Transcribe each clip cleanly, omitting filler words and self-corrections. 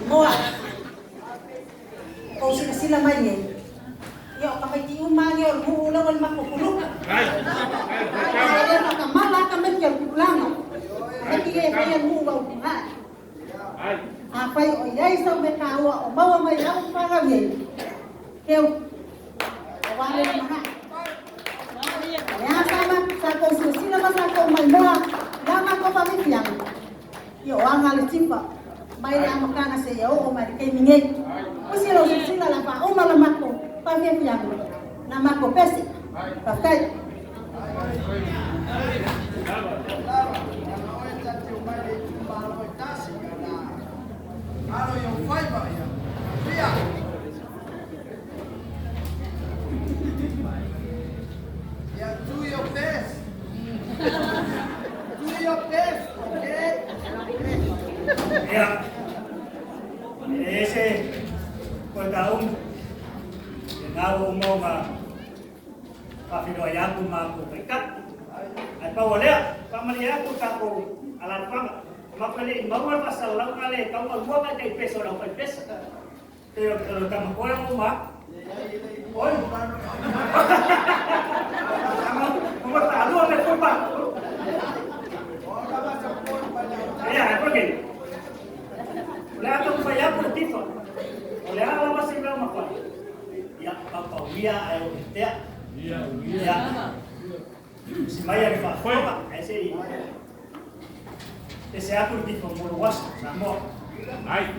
Moana. Kau sila mai ye. Yo kamay ti umang yo muula wal makupulok. Ay makamala kamay yo pulang. Ay kaya muula ha. Apa yo yai sa mekawa o bawa mai ang para ye. Keu. Wale maha. Ya sama sa kau sila masa kau mai moa. Lama kau pamitiang. Yo ang Tifa. Mai na makana sa iyo o mai kay mingay. Usilo sila la pa o malamako pa fiang na mako pesi. Pakai. Do your best. Do your best, okay? Ya, ese pagkaon nawo mo nga papidoyan ko mapupikat at pawala pamaliya ko sa ko alat pa mapali bawal pa sa law kale kau magbuwa kay peso lang 5 peso pero kalau kamu kurang rumah oi kamu talo ang kumpa ya pergi wala akong bayad por Tifa wala akong masigla makwa ya papaulia ayo ya ya si Maya ni fa ese apple Tifa muluwas Samoan ay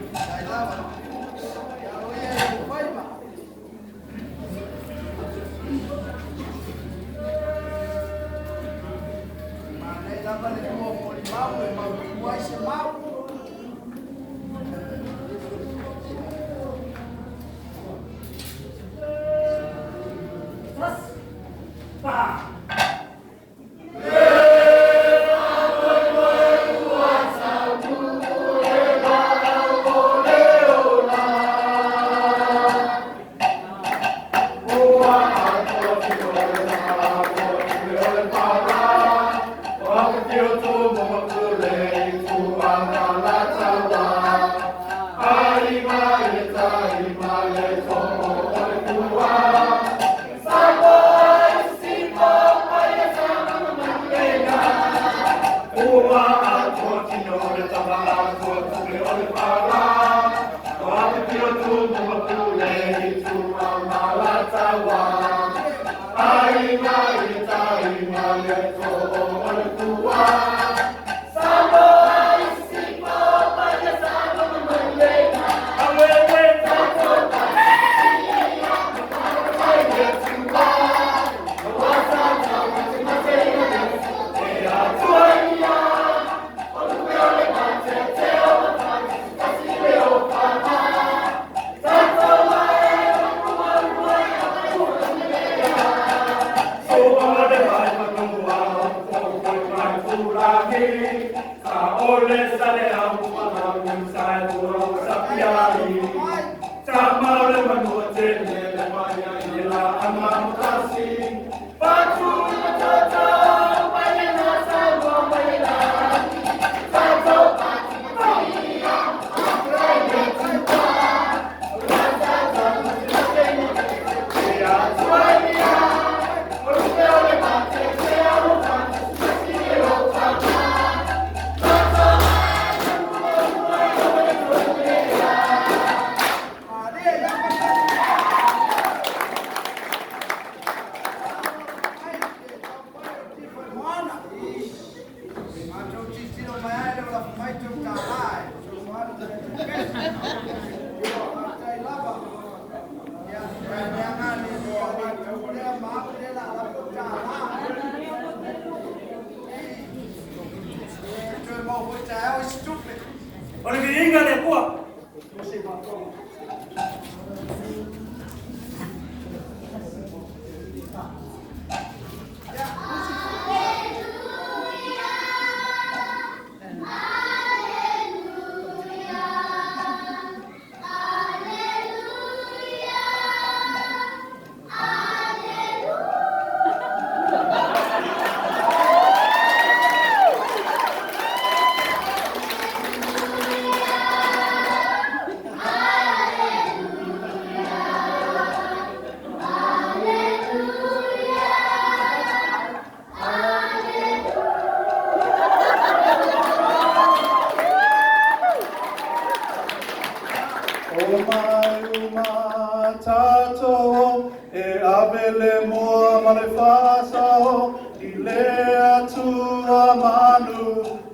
O mai uma tātou e awele mua ma le whāsao i lea tua manu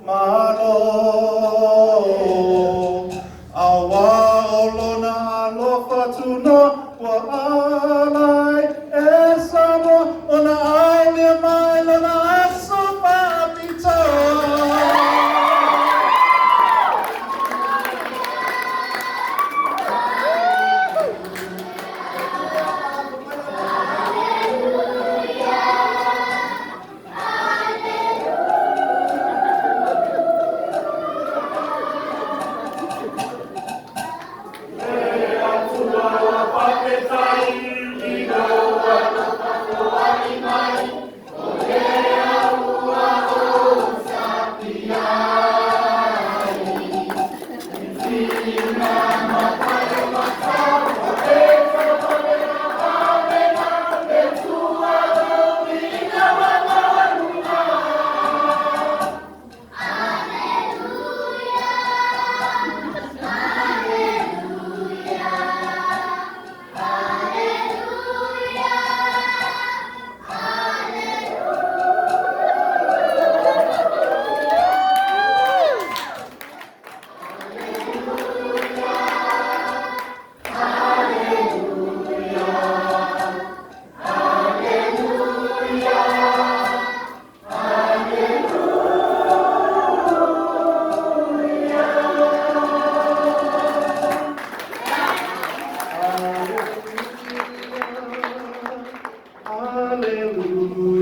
malo. Awa o lona alofa tuna wa alai e Samoa o na aile mai lona aso papito. Hallelujah.